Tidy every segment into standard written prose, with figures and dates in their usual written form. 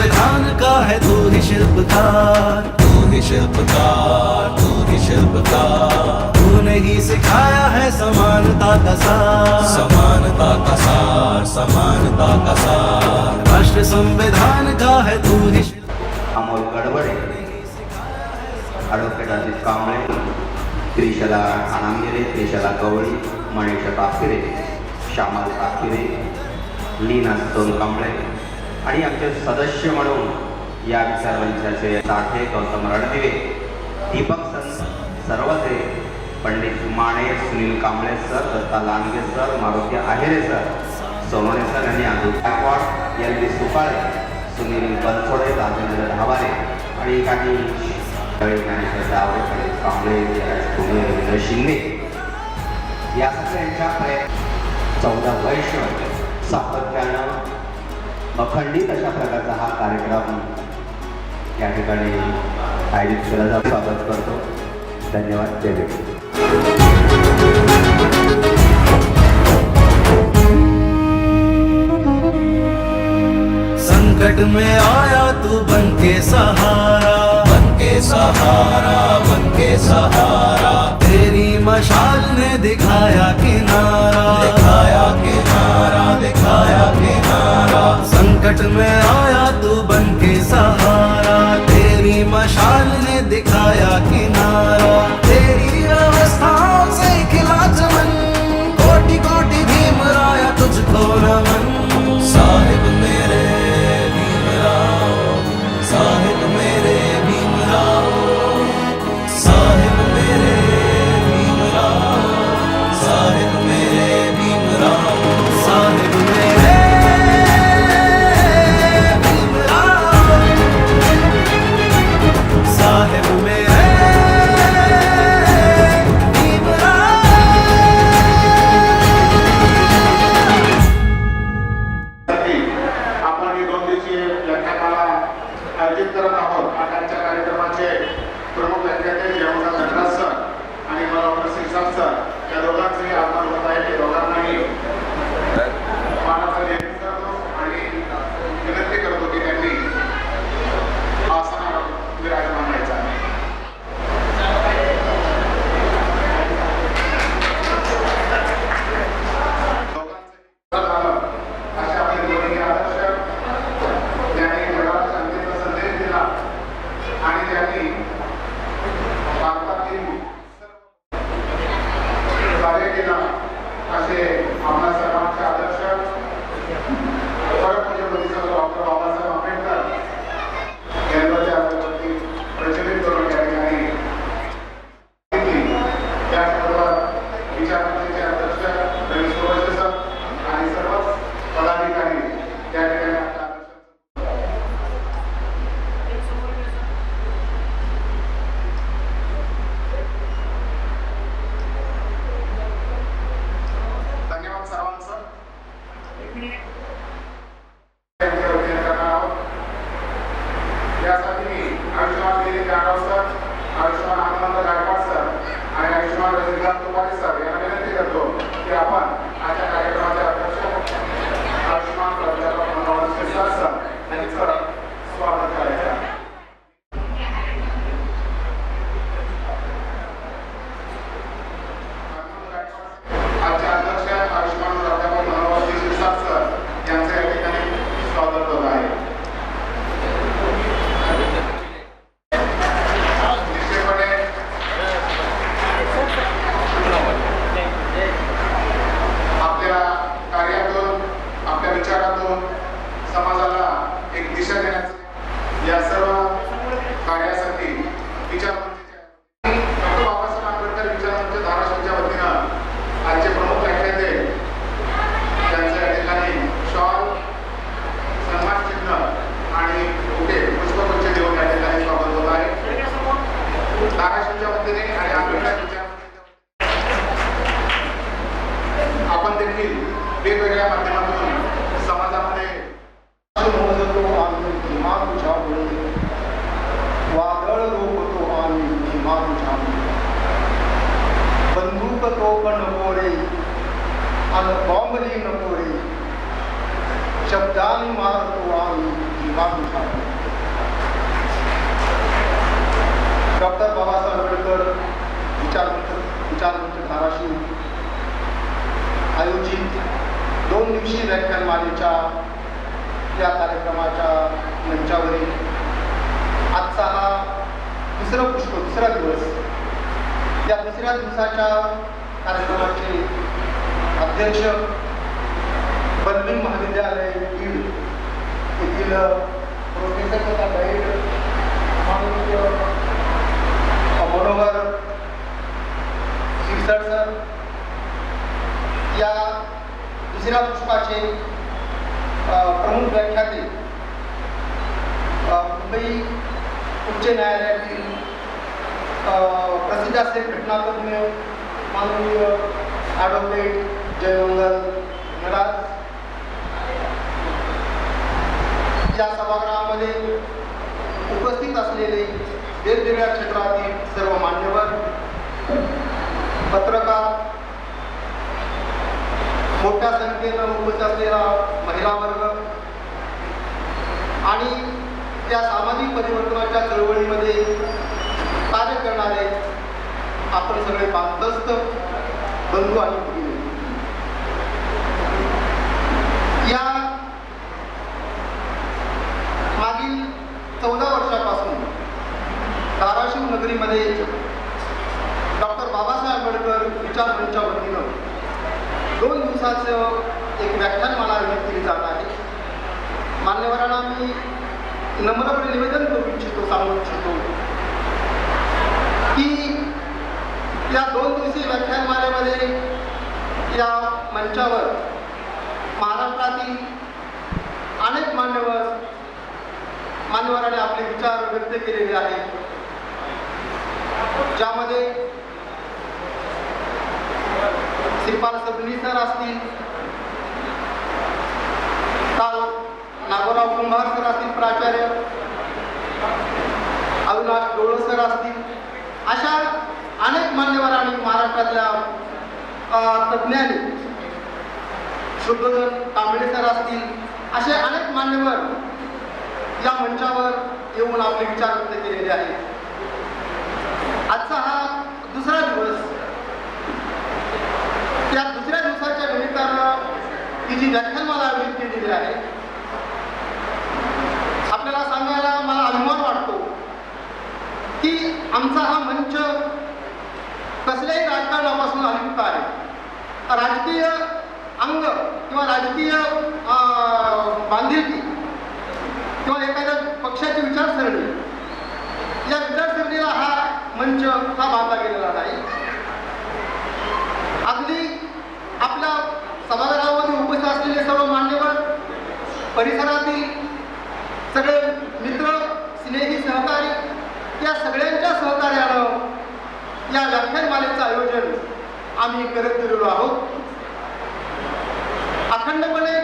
संविधान का है तू ही शिल्पकार, तू ही शिल्पकार, तू ही शिल्पकार। तूने ही सिखाया है समानता का सार, समानता का सार, समानता का सार। राष्ट्र संविधान का है तू ही अमोल गडबडे, ॲडव्होकेट अजित कांबळे, त्रिशला ठाणांगिरे, त्रिशला गवळी, मणेश कापकिरे, श्यामल कापकिरे, लीना सोनकांबळे आणि आमचे सदस्य म्हणून या विचारमंचाचे Sathe, Gautam Randive, Deepak Sarvate, Pandit Mane, Sunil Kamble sir, Datta Landge sir, Maruti Ahere sir, Sonawane sir यांनी अतुल गायकवाड, एल.बी. सुकाळे, सुनील बनसोडे, राजेंद्र धावारे आणि काही ज्ञानेश्वर जावळे, कांबळे, रवींद्र शिंदे या सगळ्यांच्या 14 वर्ष सातत्यानं अखंडित अशा प्रकारचा हा कार्यक्रम या ठिकाणी आयोजित केला जातो. स्वागत करतो. धन्यवाद. जय जय. संकट में आया तू बन के सहारा, बन के सहारा, बन के सहारा। तेरी मशाल ने दिखाया किनारा, दिखाया किनारा, दिखाया किनारा। संकट में आया तू बन के सहारा, तेरी मशाल ने दिखाया किनारा। तेरी अवस्थाओं से खिला चमन, कोटि कोटि भीमराया तुझको नमन। साहिब मेरे साहिब मेरे भीमराव, साहिब मेरे भीमराव, साहिब मेरे भीमराव, साहिब मेरे भीमराव, साहिब मेरे भीमराव। आपण ही 2 दिवसीय व्याख्यानमाला आयोजित करत आहोत. आजच्या कार्यक्रमाचे प्रमुख व्याख्याते जयमोहन धनराज सर आणि मनोहर सिंग सर या दोघांचेही आगमन होत आहे. ते दोघांनाही मानाचा निर्णय करतो आणि विनंती करतो की त्यांनी आसनावर विराजमान व्हायचं आहे. वेगवेगळ्या माध्यमातून समाजामध्ये वादळ रोखतो आम्ही भीमा तुझ्या बंदूक तोफ नको रे आणि बॉम्बली नको रे शब्दांनी मारतो आम्ही भीमा तुझ्या डॉक्टर बाबासाहेब आंबेडकर विचारमंच धाराशिव आयोजित 2 दिवसीय व्याख्यानमालेच्या या कार्यक्रमाच्या मंचावरील आजचा हा दुसरा दिवस. या दुसऱ्या दिवसाच्या कार्यक्रमाचे अध्यक्ष बलबीर महाविद्यालय बीड येथील प्रोफेसर तथा गाईड माननीय मनोहर शिरसाट सर, या दुसऱ्या पुष्पाचे प्रमुख व्याख्याते मुंबई उच्च न्यायालयातील प्रसिद्ध असे घटनातज्ञ माननीय ॲडव्होकेट जयमंगल महाराज, या सभागृहामध्ये उपस्थित असलेले वेगवेगळ्या क्षेत्रातील सर्व मान्यवर, पत्रकार, मोठ्या संख्येनं उपस्थित असलेला महिला वर्ग आणि त्या सामाजिक परिवर्तनाच्या चळवळीमध्ये कार्य करणारे आपण सगळे बांधस्त बंधू आणि भगिनी, या मागील 14 वर्षापासून धाराशिव नगरीमध्ये डॉक्टर बाबासाहेब आंबेडकर विचार मंचाच्या वतीनं 2 दिवसाचं एक व्याख्यानमाला आयोजित केली जात आहे. मान्यवरांना मी नम्रपणे निवेदन करू इच्छितो, सांगू इच्छितो की या 2 दिवसीय व्याख्यानमालेमध्ये या मंचावर महाराष्ट्रातील अनेक मान्यवरांनी आपले विचार व्यक्त केलेले आहेत, ज्यामध्ये श्रीपाल सबनी सर असतील, काल नागोराव कुंभार सर असतील, प्राचार्य अविनाश डोळे सर असतील, अशा अनेक मान्यवरांनी महाराष्ट्रातल्या तज्ज्ञांनी, शुद्धोधन कांबळे सर असतील, असे अनेक मान्यवर या मंचावर येऊन आपले विचार व्यक्त केलेले आहेत. आजचा हा दुसरा दिवस, त्या दुसऱ्या दिवसाच्या निमित्तानं ही जी व्याख्यानमाला आयोजित केलेली आहे, आपल्याला सांगायला मला अभिमान वाटतो की आमचा हा मंच कसल्याही राजकारणापासून अलिप्त आहे. राजकीय अंग किंवा राजकीय बांधिलकी किंवा एखाद्या पक्षाची विचारसरणी, या विचारसरणीला हा मंच हा बांधला गेलेला नाही. अगदी आपल्या सभागृहामध्ये उपस्थित असलेले सर्व मान्यवर, परिसरातील सगळे मित्र, स्नेही, सहकारी, या सगळ्यांच्या सहकार्यानं या व्याख्यानमालेचं आयोजन आम्ही करत गेलेलो आहोत. अखंडपणे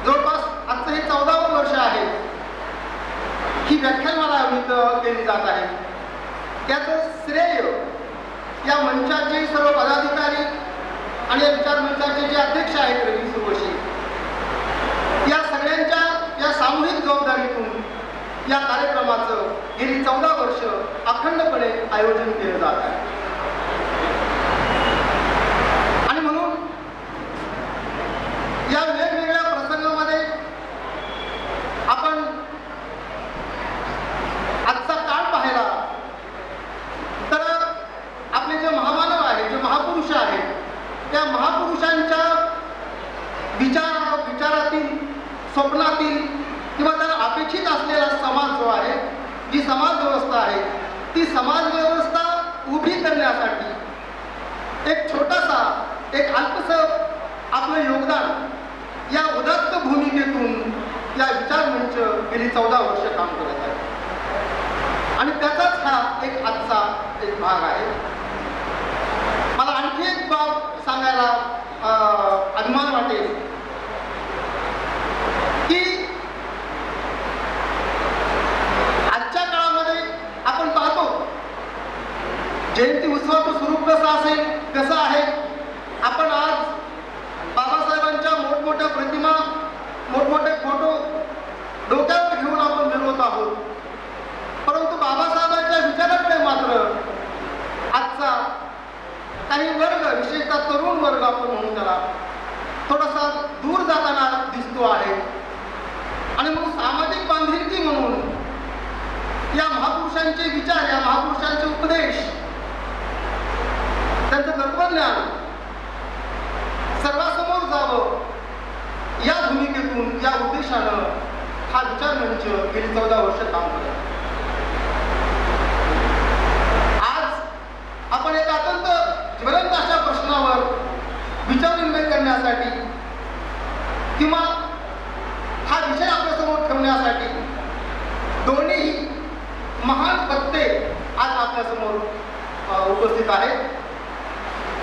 जवळपास आजचं हे 14वं वर्ष आहे ही व्याख्यानमाला आयोजित केली जात आहे. त्याचं श्रेय या मंचाचे सर्व पदाधिकारी आणि या विचार मंचाचे जे अध्यक्ष आहेत रवी सुरवशी, या सगळ्यांच्या या सामूहिक जबाबदारीतून या कार्यक्रमाचं गेली 14 वर्ष अखंडपणे आयोजन केलं जात आहे. आणि म्हणून या वेगवेगळ्या प्रसंगामध्ये आपण आजचा काळ पाहिला तर आपले जे महामानव आहेत, जे महापुरुष आहेत, त्या महापुरुषांच्या विचारातील, स्वप्नातील किंवा त्याला अपेक्षित असलेला समाज जो आहे, जी समाज व्यवस्था आहे, ती समाज व्यवस्था उभी करण्यासाठी एक छोटासा, एक अल्पसं आपलं योगदान या उदात्त भूमिकेतून या विचार मंच गेली 14 वर्ष काम करत आहे. आणि त्याचाच हा एक आजचा एक भाग आहे. मला आणखी एक बाब सांगायला अभिमान वाटेल की आजच्या काळामध्ये आपण पाहतो जयंती उत्सवाचं स्वरूप कसं आहे. आपण आज बाबासाहेबांच्या मोठमोठ्या प्रतिमा, मोठमोठे फोटो डोक्यावर घेऊन आपण मिरवत आहोत, परंतु बाबासाहेबांच्या विचाराकडे काही वर्ग विशेषतः तरुण वर्ग आपण म्हणून त्याला थोडासा दूर जाताना दिसतो आहे. आणि म्हणून सामाजिक बांधिलकी म्हणून या महापुरुषांचे विचार, या महापुरुषांचे उपदेश, त्यांचं तत्वज्ञान सर्वांसमोर जावं या भूमिकेतून, या उद्देशानं हा विचार मंच गेली 14 वर्ष काम करत. आज आपण एक अत्यंत ज्वलंत अशा प्रश्नावर विचारविनिमय करण्यासाठी किंवा हा विषय आपल्यासमोर ठेवण्यासाठी दोन्ही महान वक्ते आज आपल्यासमोर उपस्थित आहेत.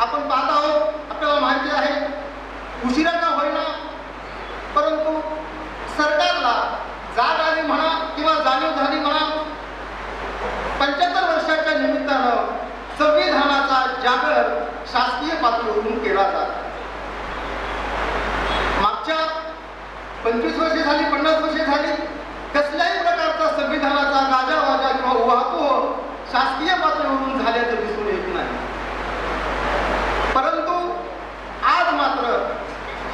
आपण पाहत आहोत, आपल्याला माहिती आहे, उशिरा का होईना परंतु सरकारला जाग आली म्हणा किंवा जाणीव झाली म्हणा, 75 वर्षाच्या निमित्तानं संविधानाचा जागर शासकीय पातळीवरून केला जातो. मागच्या 25 वर्षे झाली, 50 वर्षे झाली, कसल्याही प्रकारचा संविधानाचा गाजावाजा किंवा उहापोह शासकीय पातळीवरून झाल्याचं दिसून येत नाही. परंतु आज मात्र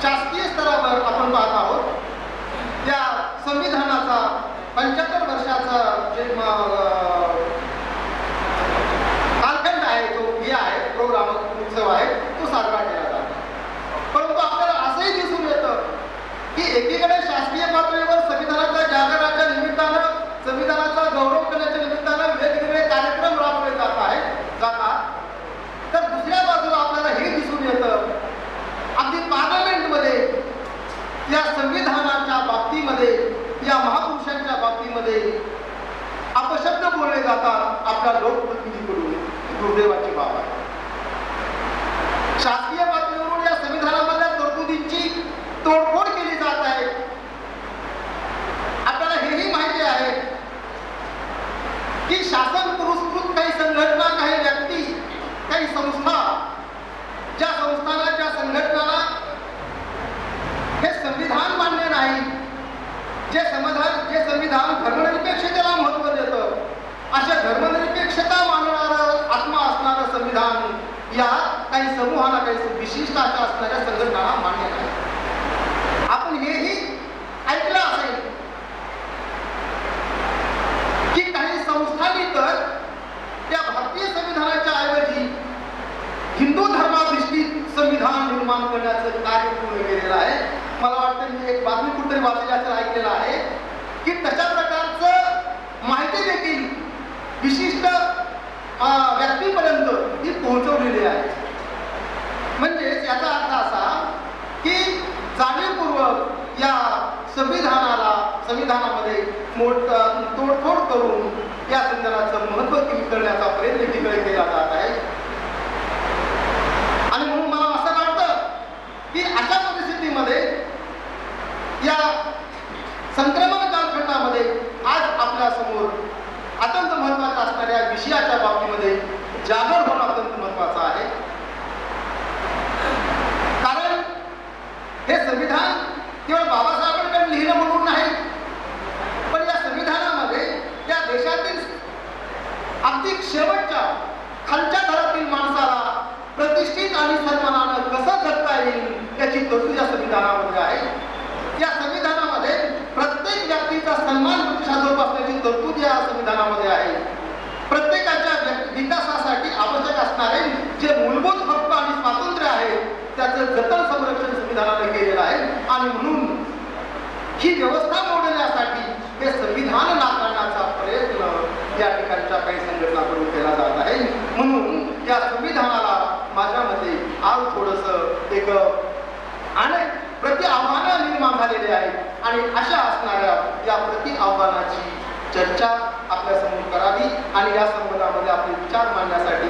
शासकीय स्तरावर आपण पाहत आहोत, त्या संविधानाचा 75 वर्षाचा जे कालखंड आहे, जो हे आहे, प्रोग्राम उत्सव आहे, तो साजरा केला जातो. परंतु आपल्याला असंही दिसून येतं की एकीकडे शासकीय पातळीवर संविधानाच्या जागराच्या निमित्तानं, संविधानाचा गौरव करण्याच्या निमित्तानं वेगवेगळे कार्यक्रम राबवले जातात, तर दुसऱ्या बाजूला आपल्याला हे दिसून येतं अगदी पार्लमेंटमध्ये या संविधानाच्या बाबतीमध्ये, या महापुरुषांच्या बाबतीमध्ये अपशब्द बोलले जातात आपल्या लोकप्रतिनिधीकडून. दुर्दैवाची बाब आहे. शासकीय पातळीवरून या संविधानामधल्या तरतुदींची तोडफोड केली जात आहे. आपल्याला हेही माहिती आहे की शासन पुरस्कृत काही संघटना, काही व्यक्ती, काही संस्था, ज्या संस्थांना, ज्या संघटनांना हे संविधान मान्य नाही, जे संविधान धर्मनिरपेक्षतेला महत्व देतं, अशा धर्मनिरपेक्षता मानणारं, आत्मा असणारं संविधान या काही समूहांना, काही विशिष्ट अशा असणाऱ्या संघटनांना मान्य नाही. आपण हेही ऐकलं असेल की काही संस्थांनी तर त्या भारतीय संविधानाच्या ऐवजी हिंदू धर्माधिष्ठित संविधान निर्माण करण्याचं कार्य पूर्ण केलेलं आहे. मला वाटतं मी एक बातमी कुठेतरी वाचल्याचं ऐकलेलं आहे की तशा प्रकारचं माहिती देखील विशिष्ट व्यक्तीपर्यंत ती पोहोचवलेली आहे. म्हणजेच याचा अर्थ असा की जाणीवपूर्वक या संविधानामध्ये तोडफोड करून या संविधानाचं महत्त्व कमी करण्याचा प्रयत्न तिकडे केला जात आहे. आणि म्हणून मला असं वाटतं की अशा परिस्थितीमध्ये, या संक्रमण कालखंडामध्ये आज आपल्या समोर अत्यंत महत्त्वाच्या असणाऱ्या विषयाच्या बाबतीमध्ये जागर होणं अत्यंत महत्त्वाचं आहे. कारण हे संविधान केवळ बाबासाहेबांकडे लिहिलं म्हणून नाही, पण या संविधानामध्ये त्या देशातील अगदी शेवटच्या खालच्या थरातील माणसाला प्रतिष्ठित आणि सन्मानानं कसं जगता येईल याची तरतूद या संविधानामध्ये आहे. या संविधानामध्ये प्रत्येक व्यक्तीचा सन्मान प्रतिष्ठा जोपासण्याची तरतूद या संविधानामध्ये आहे. प्रत्येकाच्या विकासासाठी आवश्यक असणारे जे मूलभूत हक्क आणि स्वातंत्र्य आहे त्याचं जतन संरक्षण संविधानाने केलेलं आहे. आणि म्हणून ही व्यवस्था मोडण्यासाठी हे संविधान नाकारण्याचा प्रयत्न या ठिकाणच्या काही संघटनांकडून केला जात आहे. म्हणून या संविधानाला माझ्या मते आज थोडंसं एक प्रति आव्हानं निर्माण झालेले आहेत आणि अशा असणाऱ्या या प्रति आव्हानाची चर्चा आपल्या समोर करावी आणि या संवादामध्ये आपले विचार मांडण्यासाठी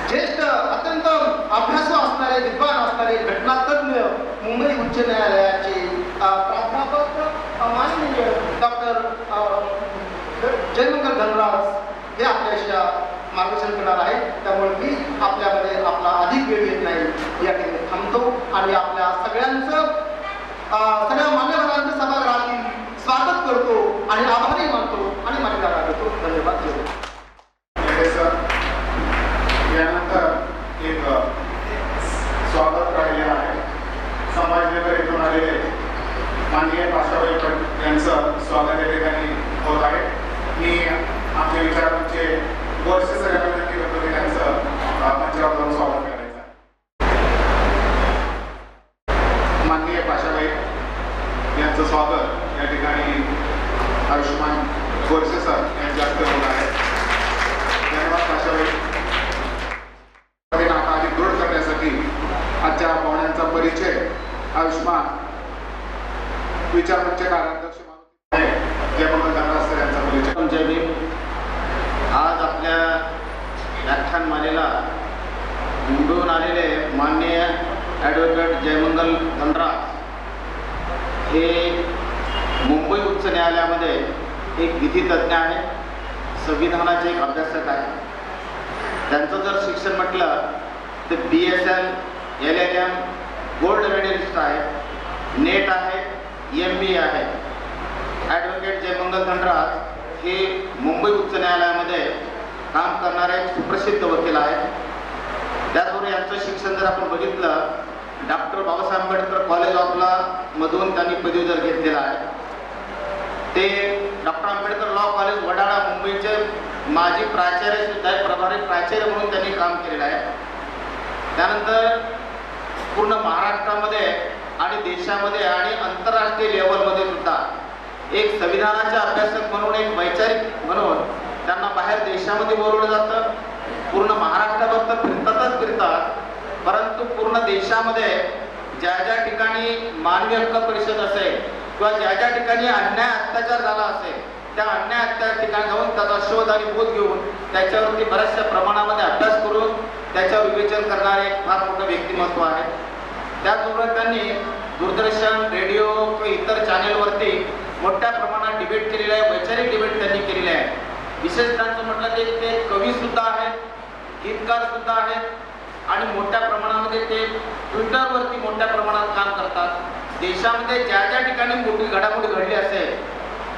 ज्येष्ठ अत्यंत अभ्यासू असणारे, विद्वान असणारे, घटनातज्ञ, मुंबई उच्च न्यायालयाचे प्राध्यापक माननीय डॉक्टर जयमंगल धनराज हे आपल्याशी मार्गदर्शन करणार आहेत. त्यामुळे मी आपल्यामध्ये आपला अधिक वेळ घेत नाही, या ठिकाणी थांबतो आणि आपल्या सगळ्यांचं, सगळ्या मान्यवरांचं सभागृहातील स्वागत करतो आणि आभारी मानतो आणि मान्यता देतो. धन्यवाद. यानंतर एक गोडसे सर यांचे हस्ते होत आहे. धन्यवाद भाषाबाई. नाता अधिक दृढ करण्यासाठी आजच्या पाहुण्यांचा परिचय आयुष्मान विचार मंच कार्याध्यक्ष जयमंगल धनराज सर यांचा परिचय. जय भीम. आज आपल्या व्याख्यानमालेला मुंबईहून आलेले माननीय ॲडव्होकेट जयमंगल धनराज हे मुंबई उच्च न्यायालयामध्ये एक विधितज्ञ आहे, संविधानाचे एक अभ्यासक आहे. त्यांचं जर शिक्षण म्हटलं तर BSL, LLM, गोल्ड मेडलिस्ट आहे, नेट आहे, MBA आहे. ॲडव्होकेट जयमंगल धनराज हे मुंबई उच्च न्यायालयामध्ये काम करणारे एक सुप्रसिद्ध वकील आहेत. त्याचबरोबर यांचं शिक्षण जर आपण बघितलं, doctor Babasaheb Ambedkar college of law मधून त्यांनी पदवीधर घेतलेला आहे. ते doctor Ambedkar law college Wadala मुंबईचे माजी प्राचार्य सुद्धा आहे, प्रभारी प्राचार्य म्हणून त्यांनी काम केलेलं आहे. त्यानंतर पूर्ण महाराष्ट्रामध्ये आणि देशामध्ये आणि आंतरराष्ट्रीय लेवलमध्ये सुद्धा एक संविधानाचे अभ्यासक म्हणून, एक वैचारिक म्हणून त्यांना बाहेर देशामध्ये बोलवलं जातं. पूर्ण महाराष्ट्राभर तर फिरतात, परंतु पूर्ण देशामध्ये ज्या ज्या ठिकाणी मानवी हक्क परिषद असेल किंवा ज्या ज्या ठिकाणी अन्याय अत्याचार झाला असेल त्या अन्याय अत्याचार ठिकाणी जाऊन त्याचा शोध आणि बोध घेऊन त्याच्यावरती बऱ्याचशा प्रमाणामध्ये अभ्यास करून त्याच्यावर विवेचन करणारे एक फार मोठं व्यक्तिमत्व आहे. त्याचबरोबर त्यांनी दूरदर्शन, रेडिओ किंवा इतर चॅनेलवरती मोठ्या प्रमाणात डिबेट केलेलं आहे, वैचारिक डिबेट त्यांनी केलेले आहे. विशेष त्यांचं म्हटलं ते कवी सुद्धा आहेत, गीतकार सुद्धा आहेत आणि मोठ्या प्रमाणामध्ये ते ट्विटरवरती मोठ्या प्रमाणात काम करतात. देशामध्ये ज्या ज्या ठिकाणी मोठी घडामोडी घडली असेल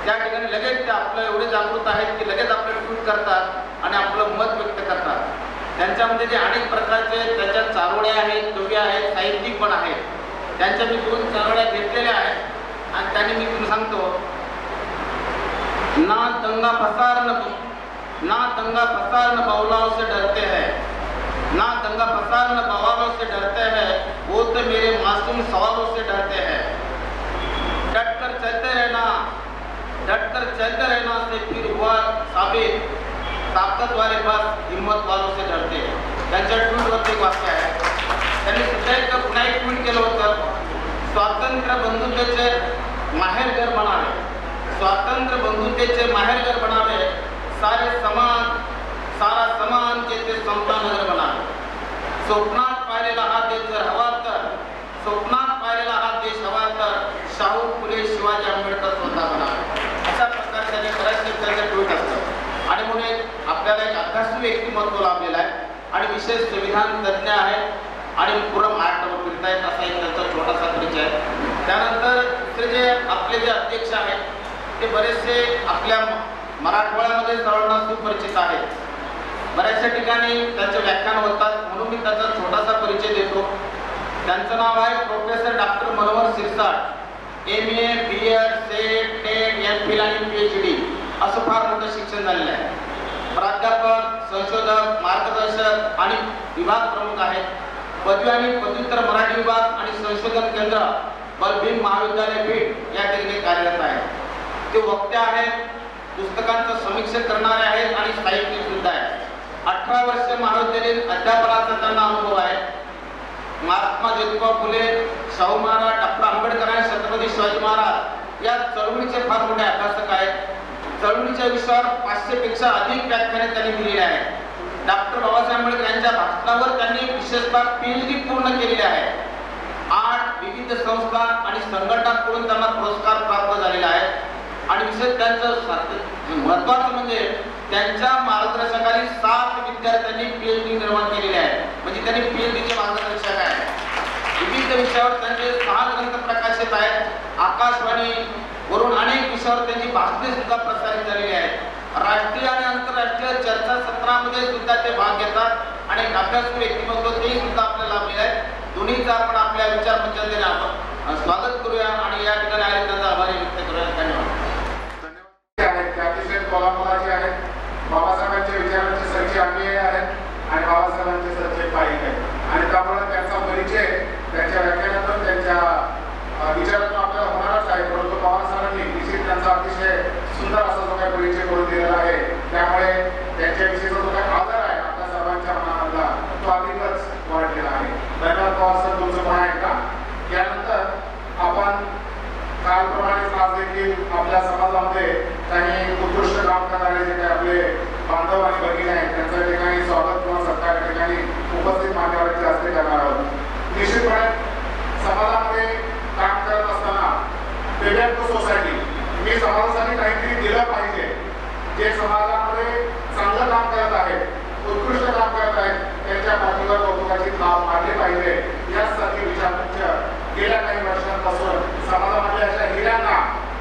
त्या ठिकाणी लगेच ते आपलं एवढे जागृत आहेत की लगेच आपलं ट्विट करतात आणि आपलं मत व्यक्त करतात. त्यांच्यामध्ये जे अनेक प्रकारचे त्याच्यात चारोळ्या आहेत, कवी आहेत, साहित्यिक पण आहेत. त्यांच्या मी 2 चारोळ्या घेतलेल्या आहेत आणि त्यांनी मी तुम्ही सांगतो, ना दंगा फसाद न बवालों से डरते हैं, ना दंगा फसाद न बवालों से डरते हैं, वो तो मेरे मासूम सवालों से डरते हैं. डट कर चलते रहना से फिर हुआ साबित, ताकत वाले बस हिम्मत वालों से डरते हैं. त्यांच्या ट्विटवरती वाक्य आहे. त्यांनी सुद्धा पुन्हा एक ट्विट केलं होतं, स्वातंत्र्य बंधुतेचे माहेरघर बनावे, स्वातंत्र्य बंधुतेचे माहेरघर बनावे, सारा समान जेथे समता नगर बनावे. स्वप्नात पाहिलेला हा देश जर हवा तर, स्वप्नात पाहिलेला हा देश हवा तर शाहू फुले शिवाजी आंबेडकर स्वतः बनावे. अशा प्रकारे त्यांनी बऱ्याचशा त्यांचं ट्विट असतं आणि म्हणून आपल्याला एक अभ्यासू व्यक्तिमत्व लाभलेलं आहे आणि विशेष संविधान तज्ज्ञ आहेत आणि पूर्ण महाराष्ट्रावर फिरत आहेत असा एक त्यांचा छोटासा परिचय आहे. त्यानंतर दुसरे जे आपले जे अध्यक्ष आहेत ते बरेचसे आपल्या मराठवाड्यामध्ये सर्वांना सुपरिचित आहेत. बऱ्याचशा ठिकाणी त्यांचे व्याख्यान होतात म्हणून मी त्याचा छोटासा परिचय देतो. त्यांचं नाव आहे professor doctor Manohar Sirsat. MA, BEd, SET, NET, MPhil आणि PhD असं फार मोठं शिक्षण झालेलं आहे. प्राध्यापक, संशोधक, मार्गदर्शक आणि विभाग प्रमुख आहेत. पदवी आणि पदव्युत्तर मराठी विभाग आणि संशोधन केंद्र बलभीम महाविद्यालय बीड या ठिकाणी कार्यरत आहेत. ते वक्ते आहेत, पुस्तकांचं समीक्षा करणारे आहेत आणि साहित्यिक सुद्धा आहेत. 18 वर्ष महाविद्यालयीन अध्यापनाचा त्यांना अनुभव आहे. महात्मा ज्योतिबा फुले, शाहू महाराज, डॉक्टर आंबेडकर आणि छत्रपती शिवाजी महाराज या चळवळीचे फार मोठे अभ्यासक आहेत. चळवळीच्या विषयावर 500 पेक्षा अधिक व्याख्याने त्यांनी दिलेली आहेत. डॉक्टर बाबासाहेब आंबेडकर यांच्या भाषणावर त्यांनी विशेषतः PhD पूर्ण केलेली आहे. 8 विविध संस्था आणि संघटनांकडून त्यांना पुरस्कार प्राप्त झालेले आहेत आणि विशेष त्यांचं महत्त्वाचं म्हणजे त्यांच्या मार्गदर्शनाखाली 7 विद्यार्थ्यांनी PhD निर्माण केलेले आहे. म्हणजे त्यांनी PhDचे मार्गदर्शक आहेत. विविध विषयावर त्यांचे 6 ग्रंथ प्रकाशित आहेत. आकाशवाणी वरून अनेक विषयावर त्यांची भाषणे सुद्धा प्रसारित झालेली आहेत. राष्ट्रीय आणि आंतरराष्ट्रीय चर्चासत्रामध्ये सुद्धा ते भाग घेतात आणि अभ्यासू व्यक्तिमत्व ते सुद्धा आपल्याला लाभलेले आहेत. दोन्हीचा आपण आपल्या विचार मंचाने आपण स्वागत करूया आणि या ठिकाणी आले त्यांचा आभार व्यक्त करूया. धन्यवाद. आहेत ते अतिशय कोलाकोलाचे आहेत. बाबासाहेबांच्या विचारांचे सरचे आम्ही आहेत आणि बाबासाहेबांचे सरचे पाईक आहेत आणि त्यामुळे त्यांचा परिचय त्यांच्या व्याख्यानातून त्यांच्या विचारातून आपल्याला होणारच आहे. परंतु बाबासाहेबांनी निश्चित त्यांचा अतिशय सुंदर असा जो काही परिचय काम करणारे जे काही आपले बांधव आणि भगिनी आहेत त्यांचं या ठिकाणी स्वागत किंवा सत्कार या ठिकाणी उपस्थित मान्यवरांच्या हस्ते करणार आहोत. निश्चितपणे समाजामध्ये काम करत असताना बेबॅक टू सोसायटी मी समाजासाठी काहीतरी दिलं पाहिजे. जे समाजामध्ये चांगलं काम करत आहेत, उत्कृष्ट काम करत आहेत, त्यांच्या पाठीवर कौतुकाची थाप मारली पाहिजे यासाठी विचारमंच गेल्या काही वर्षांपासून समाजामध्ये अशा हिऱ्यांना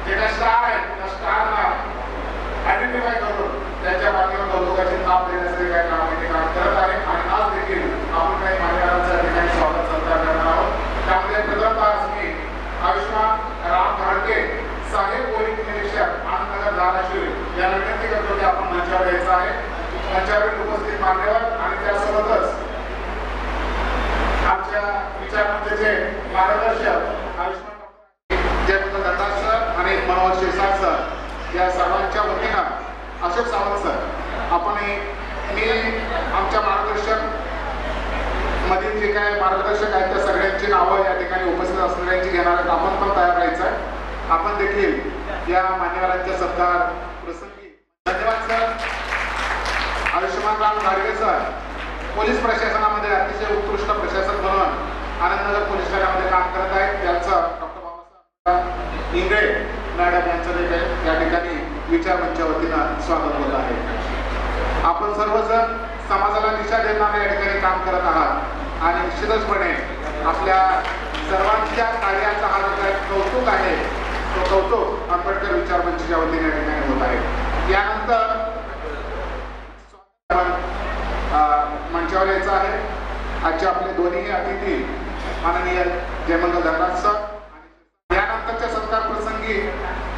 जे काही स्टार आहेत त्या स्टारना आयडेंटिफाय करून त्यांच्या पाठीवर कौतुकाची थाप देण्यासाठी काही काम करत आहे. आणि आज देखील आपण काही मान्यवरांच्या ठिकाणी स्वागत सत्कार करणार आहोत. त्यामध्ये प्रथमतः मी आयुष्मान राम घाडगे साहेब पोलीस निरीक्षक आनंदनगर धाराशिव या विनंती करतो की आपण मंचावर यायचं आहे. मंचावर उपस्थित मान्यवर आणि त्यासोबतच आमच्या विचारमंचाचे मार्गदर्शक आयुष्मान जयमंगल दंडाळ सर आणि मनोहर शिरसाट सर या सर्वांच्या वतीनं अशोक सावंत सर आपण मी आमच्या मार्गदर्शक मधील जे काय मार्गदर्शक आहेत त्या सगळ्यांची नावं या ठिकाणी उपस्थित असणाऱ्यांची घेणार आहेत. आपण पण तयार राहायचं आहे. आपण देखील या मान्यवरांच्या सत्कार प्रसंगी धन्यवाद सर. आयुष्मान राम घाडगे सर पोलीस प्रशासनामध्ये अतिशय उत्कृष्ट प्रशासक म्हणून आनंदनगर पोलीस ठाण्यामध्ये काम करत आहेत. त्यांचं डॉक्टर बाबासाहेब इंगळे मॅडम यांचं देखील या ठिकाणी विचारमंच्या वतीनं स्वागत होत आहे. आपण सर्वजण समाजाला दिशा देणाऱ्या या ठिकाणी काम करत आहात आणि निश्चितचपणे आपल्या सर्वांच्या कार्याचा हा जो काही कौतुक आहे तो कौतुक आंबेडकर विचारमंचच्या वतीने या ठिकाणी होत आहे. यानंतर मंचावर यायचं आहे. आजचे आपले दोन्ही अतिथी माननीय जयमंगल धनराज सर. यानंतरच्या सत्कार प्रसंगी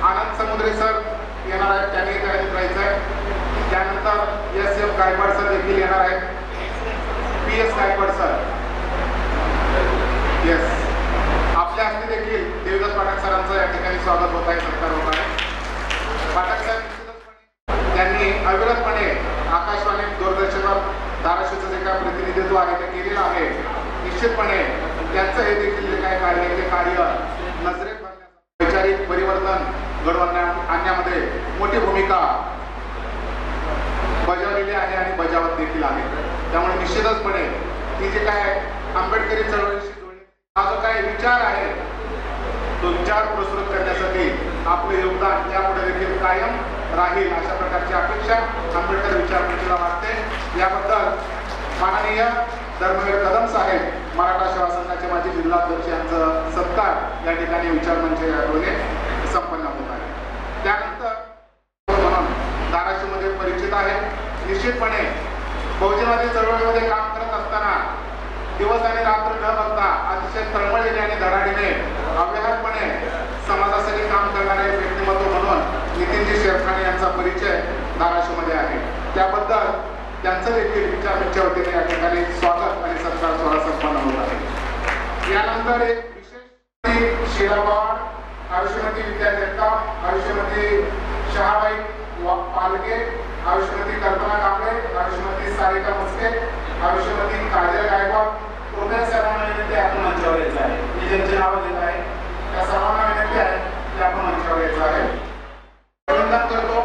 आनंद समुद्रे सर येणार आहेत. त्यांनी तयारीत राहायचं आहे. त्यानंतर एस.एफ. गायकवाड सर देखील येणार आहेत. पी.एस. गायकवाड सर येस आपल्या हस्ते देखील देवदास पाठक सरांचं या ठिकाणी स्वागत होत आहे, सत्कार होत आहे. पाठक सर त्यांनी अविरतपणे आकाशवाणी दूरदर्शनवर धाराशिवचं जे काय प्रतिनिधित्व आहे ते केलेलं आहे. निश्चितपणे त्यांचं हे देखील जे काय कार्य आहे ते कार्य नजरेत बघण्याचं वैचारिक परिवर्तन घडवून आणण्यामध्ये मोठी भूमिका बजावलेली आहे आणि बजावत देखील आहे. त्यामुळे निश्चितचपणे ही जे काय आंबेडकरी चळवळीशी जोडलेला हा जो काही विचार आहे तो विचार प्रस्तुत करण्यासाठी आपले योगदान यापुढे देखील कायम राहील अशा प्रकारची अपेक्षा आंबेडकर विचारमंचाला वाटते. याबद्दल माननीय धर्मवीर कदम साहेब मराठा सेवा संघाचे माजी जिल्हाध्यक्ष यांचं सत्कार या ठिकाणी विचारमंचाद्वारे संपन्न होत आहे. त्यानंतर म्हणून धाराशिवमध्ये परिचित आहे. निश्चितपणे बहुजनवादी चळवळीमध्ये काम करत असताना दिवस आणि रात्र न बघता अतिशय तळमळीने आणि धडाडीने अव्याहतपणे समाजासाठी काम करणारे व्यक्तिमत्व म्हणून नितीनजी शेरखाने यांचा परिचय धाराशिवमध्ये आहे. त्याबद्दल त्यांचं देखील विचारमंचाच्या वतीने या ठिकाणी स्वागत आणि सत्कार सोहळा संपन्न होत आहे. यानंतर एक विशेष शीला पवार, आयुष्यमती विद्या जगताप, आयुष्यमती शहाबाई पालके, आयुष्यमती कल्पना कांबळे, आयुष्यमती सारिका मस्के, आयुष्यमती काजल गायकवाड, कृपया सर्वांना विनंती आहे आपण मंचावर यायचं आहे. मी ज्यांची नावं देत आहे त्या सर्वांना विनंती आहे की आपण मंचावर यायचं आहे. अभिनंदन करतो.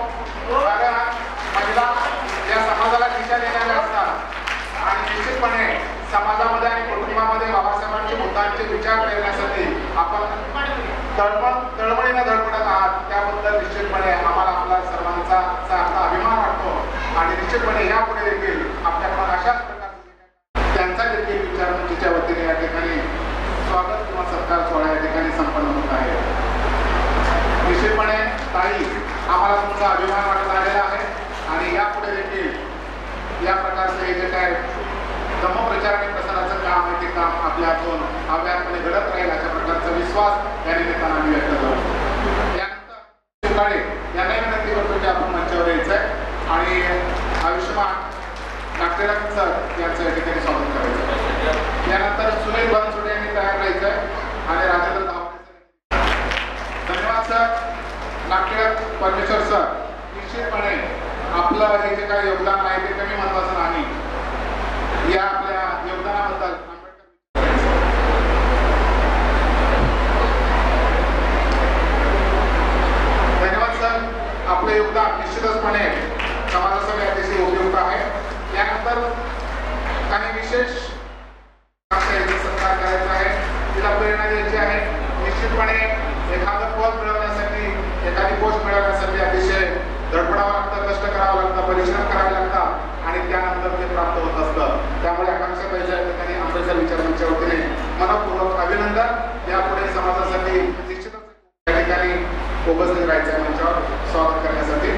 महिला या समाजाला दिशा देणाऱ्या असतात आणि निश्चितपणे समाजामध्ये आणि कुटुंबामध्ये बाबासाहेबांचे मुद्द्यांचे विचार करण्यासाठी आपण तळमळीने धडपडत आहात. त्याबद्दल निश्चितपणे आम्हाला आपला सर्वांचा सार्थ अभिमान वाटतो आणि निश्चितपणे यापुढे देखील आपल्याकडून अशाच प्रकारचे त्यांचा देखील विचारमंचाच्या वतीने या ठिकाणी स्वागत किंवा सत्कार सोहळा या ठिकाणी संपन्न होत आहे. निश्चितपणे ताई आम्हाला तुमचा अभिमान वाटत आलेला आहे आणि यापुढे देखील या प्रकारचे हे जे काय धम्मप्रचार आणि प्रसाराचं काम आहे ते काम आपल्या हातून अव्याहतपणे घडत राहील अशा प्रकारचा विश्वास या निमित्तानं आम्ही व्यक्त करतो. त्यानंतर काळे यांना विनंती करतो की आपण मंचावर यायचं आहे आणि आयुष्यमान नागटेराम सर यांचं या ठिकाणी स्वागत करायचं. यानंतर सुनील बनसोडे यांनी तयार राहायचं आहे आणि राजेंद्र धावडे सर. धन्यवाद सर. नागटेराम परमेश्वर सर निश्चितपणे आपलं हे जे काही योगदान आहे ते कमी महत्वाचं नाही. या आपल्या योगदानाबद्दल धन्यवाद सर. आपल्या आपलं योगदान निश्चितचपणे समाजासाठी अतिशय उपयुक्त आहे. यानंतर काही विशेष सत्कार करायचा आहे, तिला प्रेरणा द्यायची आहे. निश्चितपणे एखादं पद मिळवण्यासाठी, एखादी पोस्ट मिळवण्यासाठी अतिशय धडपडावं लागतं, कष्ट करावं लागतं, परिश्रम करावे लागतात आणि त्यानंतर ते प्राप्त होत असतं. त्यामुळे आकांक्षा पाहिजे या ठिकाणी आंबेडकर विचार मंचाच्या वतीने मनपूर्वक अभिनंदन. यापुढे समाजासाठी निश्चितच या ठिकाणी उपस्थित राहायचं आहे मंचावर स्वागत करण्यासाठी.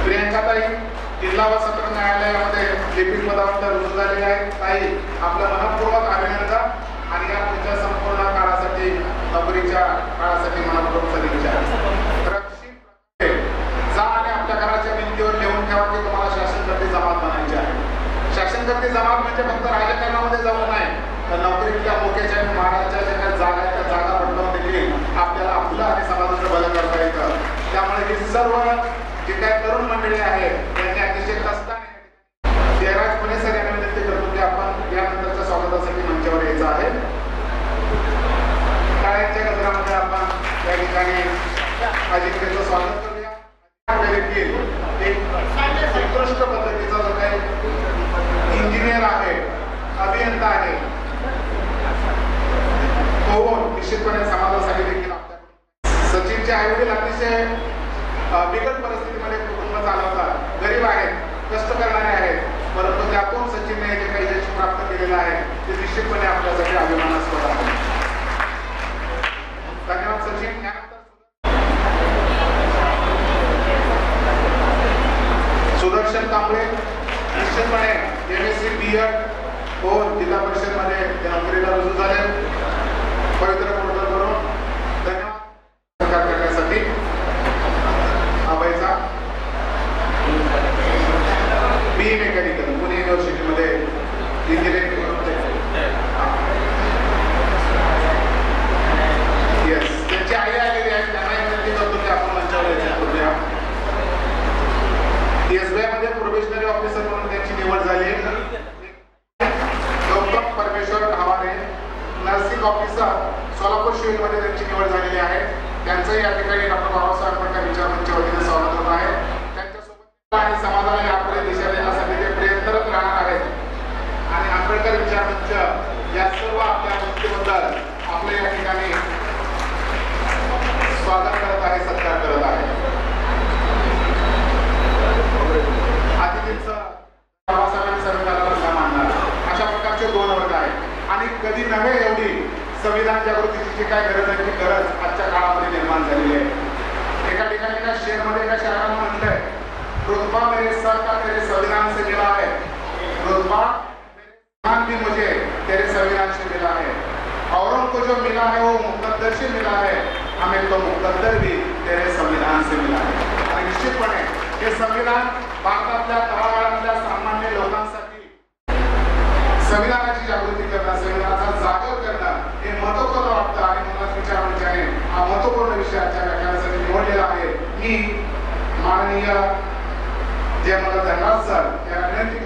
प्रियंकाताई जिल्हा व सत्र न्यायालयामध्ये लिपिक पदावर रुजू झालेले आहेत. ताई आपलं मनपूर्वक अभिनंदन आणि या पुढच्या संपूर्ण काळासाठी नोकरीच्या काळासाठी मनपूर्वक सदिच्छा. जा आणि आपल्या घराच्या भिंतीवर लिहून ठेवा की तुम्हाला शासनकर्ती जमात बनायची आहे. शासनकर्ती जमात म्हणजे फक्त राजकारणामध्ये जाऊ नये, तर नोकरीतल्या मोक्याच्या आणि महाराजाच्या ज्या काही जागा आहेत त्या जागा बदलून देखील आपल्याला आपलं आणि समाजाचं भलं करता येतं. त्यामुळे ही सर्व जे काही तरुण मंडळी आहेत त्यांनी अतिशय कष्टाने जयराज पुणे सर यांना विनंती करतो की आपण यानंतरच्या स्वागतासाठी मंचावर यायचं आहे. टाळ्यांच्या गजरामध्ये आपण या ठिकाणी अजिंक्यचं स्वागत करूया. एक उत्कृष्ट पद्धतीचा जो काही इंजिनियर आहे, अभियंता आहे, तो निश्चितपणे समाजासाठी देखील आपल्या सचिनचे आईवडील अतिशय बिकट परिस्थितीमध्ये कुटुंब चालवतात, गरीब आहेत, कष्ट करणारे आहेत, परंतु त्यातून सचिनने जे काही यश प्राप्त केलेलं आहे ते निश्चितपणे आपल्यासाठी अभिमानास्पद आहे. धन्यवाद सचिन. सुदर्शन कांबळे निश्चितपणे MSc BEd होऊन जिल्हा परिषदमध्ये नोकरीला रुजू झाले. पवित्र पोर्टल करून धन्यवाद करण्यासाठी. अभयचा BE मेकॅनिकल पुणे युनिव्हर्सिटीमध्ये इंजिनिअरिंग येस त्यांची आई आलेली आहे. त्यांना विनंती करतो की आपण मंचावर करूया. SBI मध्ये प्रोबेशनरी ऑफिसर म्हणून त्यांची निवड झाली आहे. गौतम परमेश्वर हवारे नर्सिंग ऑफिसर सोलापूर शिवमध्ये त्यांची निवड झालेली आहे. त्यांचंही या ठिकाणी डॉक्टर बाबासाहेब आंबेडकर विचार मंचाच्या वतीने स्वागत होत आहे. त्यांच्यासोबत आणि समाजाला यापुढे दिशा देण्यासाठी ते प्रयत्नरत राहणार आहेत आणि आंबेडकर विचार मंच या सर्व आपल्या गोष्टीबद्दल आपल्या या ठिकाणी स्वागत करत आहे, सत्कार करत आहे. अतिथींचं बाबासाहेबांनी संविधानाला मानणार अशा प्रकारचे 2 वर्ग आहेत आणि कधी नव्हे एवढी संविधान जागृतीची जी काय गरज आहे ती गरज आजच्या काळामध्ये निर्माण झालेली आहे. एका ठिकाणी एका शहरामध्ये एका शहरानं म्हटलंय, रुतबा मेरे सर का तेरे संविधान से मिला है, रुतबा भी मुझे तेरे संविधान से मिला है, औरों को जो मिला है वो मुकद्दर से मिला है, हमें तो मुकद्दर भी तेरे संविधान से मिला है. आणि निश्चितपणे हे संविधान भारतातल्या तळागाळातल्या सामान्य लोकांसाठी संविधानाची जागृती करणं, संविधानाचा जागर करणं हे महत्त्वपूर्ण वाटतं आणि म्हणूनच विचार मंचाने हा महत्त्वपूर्ण विषय आजच्या व्याख्यानासाठी निवडलेला आहे. मी माननीय जयमंगल धनराज सर यांना विनंती